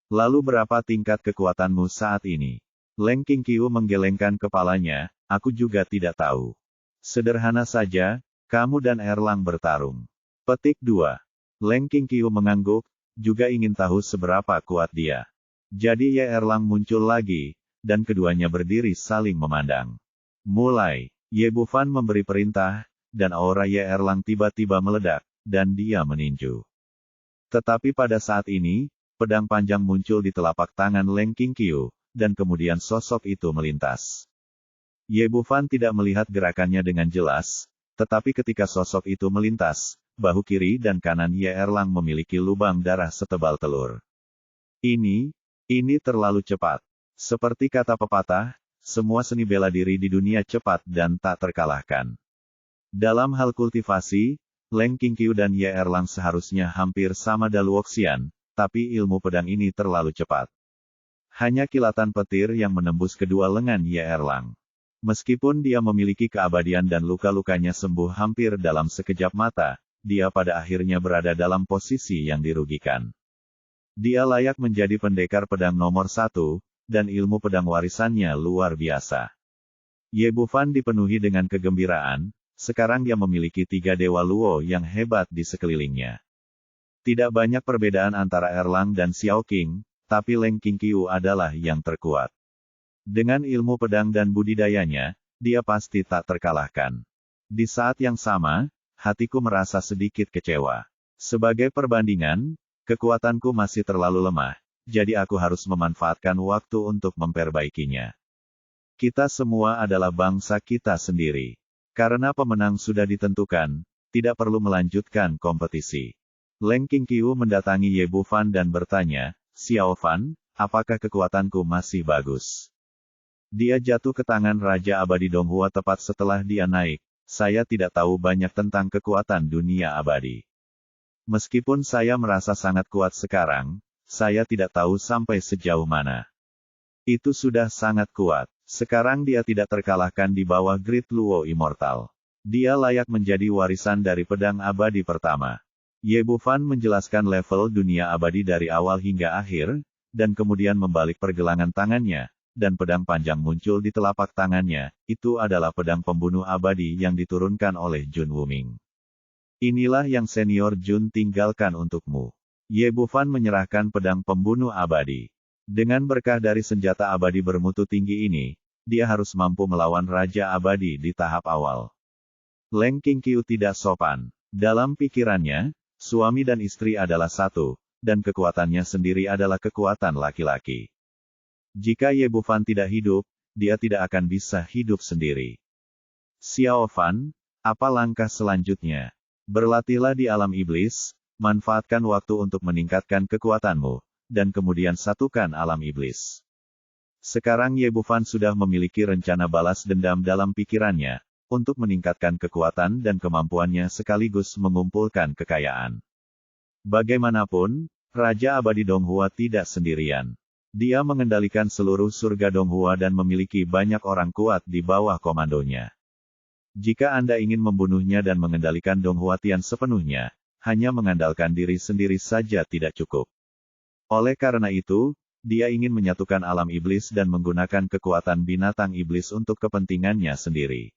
Lalu berapa tingkat kekuatanmu saat ini? Leng Qingqiu menggelengkan kepalanya, aku juga tidak tahu. Sederhana saja, kamu dan Erlang bertarung. Petik 2. Leng Qingqiu mengangguk, juga ingin tahu seberapa kuat dia. Jadi Ye Erlang muncul lagi, dan keduanya berdiri saling memandang. Mulai, Ye Bufan memberi perintah, dan aura Ye Erlang tiba-tiba meledak, dan dia meninju. Tetapi pada saat ini, pedang panjang muncul di telapak tangan Leng Qingqiu, dan kemudian sosok itu melintas. Ye Bufan tidak melihat gerakannya dengan jelas, tetapi ketika sosok itu melintas, bahu kiri dan kanan Ye Erlang memiliki lubang darah setebal telur. Ini terlalu cepat. Seperti kata pepatah, semua seni bela diri di dunia cepat dan tak terkalahkan. Dalam hal kultivasi, Leng Qingqiu dan Ye Erlang seharusnya hampir sama daluoxian, tapi ilmu pedang ini terlalu cepat. Hanya kilatan petir yang menembus kedua lengan Ye Erlang. Meskipun dia memiliki keabadian dan luka-lukanya sembuh hampir dalam sekejap mata, dia pada akhirnya berada dalam posisi yang dirugikan. Dia layak menjadi pendekar pedang nomor 1, dan ilmu pedang warisannya luar biasa. Ye Bufan dipenuhi dengan kegembiraan, sekarang dia memiliki 3 dewa luo yang hebat di sekelilingnya. Tidak banyak perbedaan antara Erlang dan Xiao Qing, tapi Leng Qingqiu adalah yang terkuat. Dengan ilmu pedang dan budidayanya, dia pasti tak terkalahkan. Di saat yang sama, hatiku merasa sedikit kecewa. Sebagai perbandingan, kekuatanku masih terlalu lemah, jadi aku harus memanfaatkan waktu untuk memperbaikinya. Kita semua adalah bangsa kita sendiri. Karena pemenang sudah ditentukan, tidak perlu melanjutkan kompetisi. Leng Qingqiu mendatangi Ye Bufan dan bertanya, Xiao Fan, apakah kekuatanku masih bagus? Dia jatuh ke tangan Raja Abadi Donghua tepat setelah dia naik. Saya tidak tahu banyak tentang kekuatan dunia abadi. Meskipun saya merasa sangat kuat sekarang, saya tidak tahu sampai sejauh mana. Itu sudah sangat kuat. Sekarang dia tidak terkalahkan di bawah Great Luo Immortal. Dia layak menjadi warisan dari pedang abadi pertama. Ye Bufan menjelaskan level dunia abadi dari awal hingga akhir, dan kemudian membalik pergelangan tangannya, dan pedang panjang muncul di telapak tangannya. Itu adalah pedang pembunuh abadi yang diturunkan oleh Jun Wuming. Inilah yang senior Jun tinggalkan untukmu. Ye Bufan menyerahkan pedang pembunuh abadi. Dengan berkah dari senjata abadi bermutu tinggi ini, dia harus mampu melawan Raja Abadi di tahap awal. Leng Qingqiu tidak sopan. Dalam pikirannya, suami dan istri adalah satu, dan kekuatannya sendiri adalah kekuatan laki-laki. Jika Ye Bufan tidak hidup, dia tidak akan bisa hidup sendiri. Xiao Fan, apa langkah selanjutnya? Berlatihlah di alam iblis, manfaatkan waktu untuk meningkatkan kekuatanmu, dan kemudian satukan alam iblis. Sekarang Ye Bufan sudah memiliki rencana balas dendam dalam pikirannya, untuk meningkatkan kekuatan dan kemampuannya sekaligus mengumpulkan kekayaan. Bagaimanapun, Raja Abadi Donghua tidak sendirian. Dia mengendalikan seluruh surga Donghua dan memiliki banyak orang kuat di bawah komandonya. Jika Anda ingin membunuhnya dan mengendalikan Donghua Tian sepenuhnya, hanya mengandalkan diri sendiri saja tidak cukup. Oleh karena itu, dia ingin menyatukan alam iblis dan menggunakan kekuatan binatang iblis untuk kepentingannya sendiri.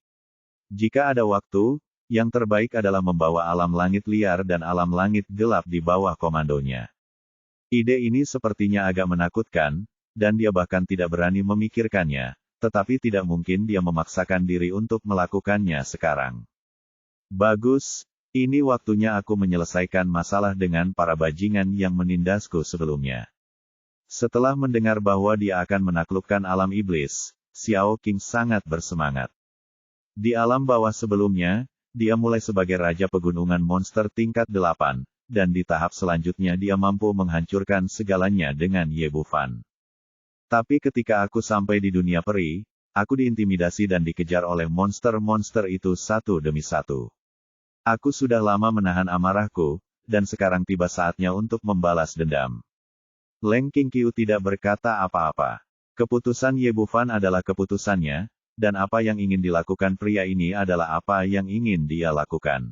Jika ada waktu, yang terbaik adalah membawa alam langit liar dan alam langit gelap di bawah komandonya. Ide ini sepertinya agak menakutkan, dan dia bahkan tidak berani memikirkannya, tetapi tidak mungkin dia memaksakan diri untuk melakukannya sekarang. Bagus, ini waktunya aku menyelesaikan masalah dengan para bajingan yang menindasku sebelumnya. Setelah mendengar bahwa dia akan menaklukkan alam iblis, Xiao Qing sangat bersemangat. Di alam bawah sebelumnya, dia mulai sebagai raja pegunungan monster tingkat 8, dan di tahap selanjutnya dia mampu menghancurkan segalanya dengan Ye Bufan. Tapi ketika aku sampai di dunia peri, aku diintimidasi dan dikejar oleh monster-monster itu satu demi satu. Aku sudah lama menahan amarahku, dan sekarang tiba saatnya untuk membalas dendam. Leng Qingqiu tidak berkata apa-apa. Keputusan Ye Bufan adalah keputusannya, dan apa yang ingin dilakukan pria ini adalah apa yang ingin dia lakukan.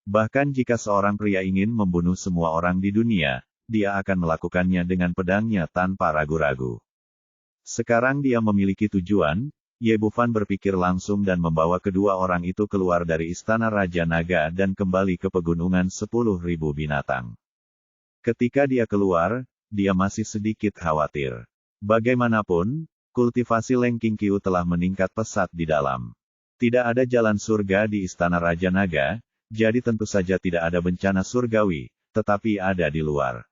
Bahkan jika seorang pria ingin membunuh semua orang di dunia, dia akan melakukannya dengan pedangnya tanpa ragu-ragu. Sekarang dia memiliki tujuan, Ye Bufan berpikir langsung dan membawa kedua orang itu keluar dari istana Raja Naga dan kembali ke pegunungan 10.000 binatang. Ketika dia keluar, dia masih sedikit khawatir. Bagaimanapun, kultivasi Leng Qingqiu telah meningkat pesat di dalam. Tidak ada jalan surga di istana Raja Naga, jadi tentu saja tidak ada bencana surgawi, tetapi ada di luar.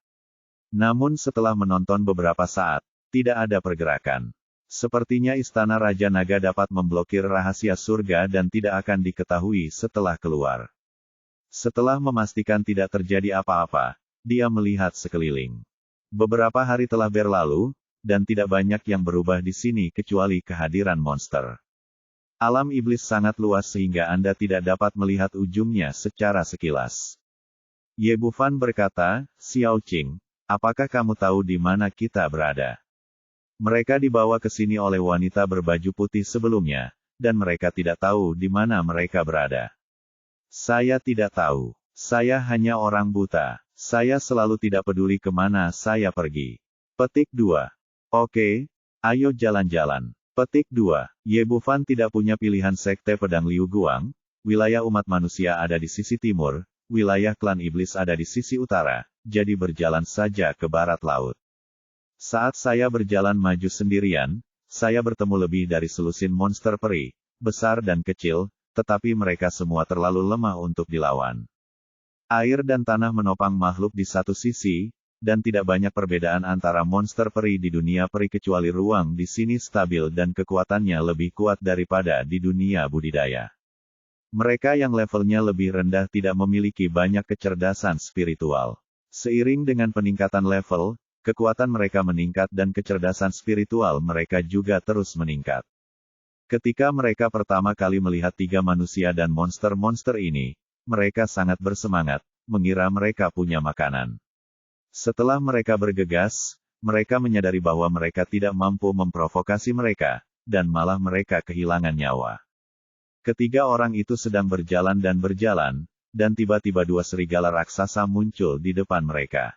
Namun setelah menonton beberapa saat, tidak ada pergerakan. Sepertinya istana Raja Naga dapat memblokir rahasia surga dan tidak akan diketahui setelah keluar. Setelah memastikan tidak terjadi apa-apa, dia melihat sekeliling. Beberapa hari telah berlalu, dan tidak banyak yang berubah di sini kecuali kehadiran monster. Alam iblis sangat luas sehingga Anda tidak dapat melihat ujungnya secara sekilas. Ye Bufan berkata, Xiao Qing, apakah kamu tahu di mana kita berada? Mereka dibawa ke sini oleh wanita berbaju putih sebelumnya, dan mereka tidak tahu di mana mereka berada. Saya tidak tahu. Saya hanya orang buta. Saya selalu tidak peduli kemana saya pergi. Petik 2. Oke, ayo jalan-jalan. Petik 2. Ye Bufan tidak punya pilihan sekte pedang Liu Guang, wilayah umat manusia ada di sisi timur, wilayah klan iblis ada di sisi utara, jadi berjalan saja ke barat laut. Saat saya berjalan maju sendirian, saya bertemu lebih dari selusin monster peri, besar dan kecil, tetapi mereka semua terlalu lemah untuk dilawan. Air dan tanah menopang makhluk di satu sisi, dan tidak banyak perbedaan antara monster peri di dunia peri kecuali ruang di sini stabil dan kekuatannya lebih kuat daripada di dunia budidaya. Mereka yang levelnya lebih rendah tidak memiliki banyak kecerdasan spiritual. Seiring dengan peningkatan level, kekuatan mereka meningkat dan kecerdasan spiritual mereka juga terus meningkat. Ketika mereka pertama kali melihat 3 manusia dan monster-monster ini, mereka sangat bersemangat, mengira mereka punya makanan. Setelah mereka bergegas, mereka menyadari bahwa mereka tidak mampu memprovokasi mereka, dan malah mereka kehilangan nyawa. Ketiga orang itu sedang berjalan, dan tiba-tiba 2 serigala raksasa muncul di depan mereka.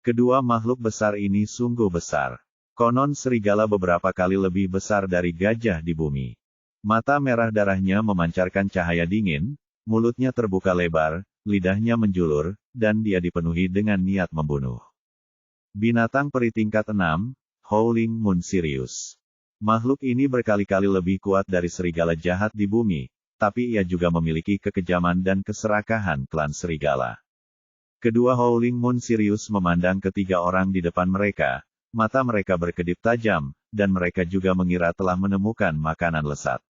Kedua makhluk besar ini sungguh besar. Konon serigala beberapa kali lebih besar dari gajah di bumi. Mata merah darahnya memancarkan cahaya dingin, mulutnya terbuka lebar, lidahnya menjulur, dan dia dipenuhi dengan niat membunuh. Binatang peri tingkat 6, Howling Moon Sirius. Makhluk ini berkali-kali lebih kuat dari serigala jahat di bumi, tapi ia juga memiliki kekejaman dan keserakahan klan serigala. Kedua Howling Moon Sirius memandang ketiga orang di depan mereka, mata mereka berkedip tajam, dan mereka juga mengira telah menemukan makanan lesat.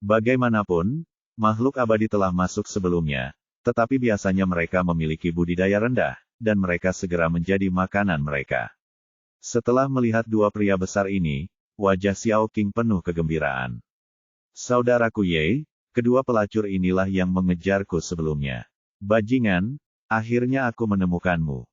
Bagaimanapun, makhluk abadi telah masuk sebelumnya, tetapi biasanya mereka memiliki budidaya rendah, dan mereka segera menjadi makanan mereka. Setelah melihat 2 pria besar ini, wajah Xiao Qing penuh kegembiraan. Saudaraku Ye, kedua pelacur inilah yang mengejarku sebelumnya. Bajingan, akhirnya aku menemukanmu.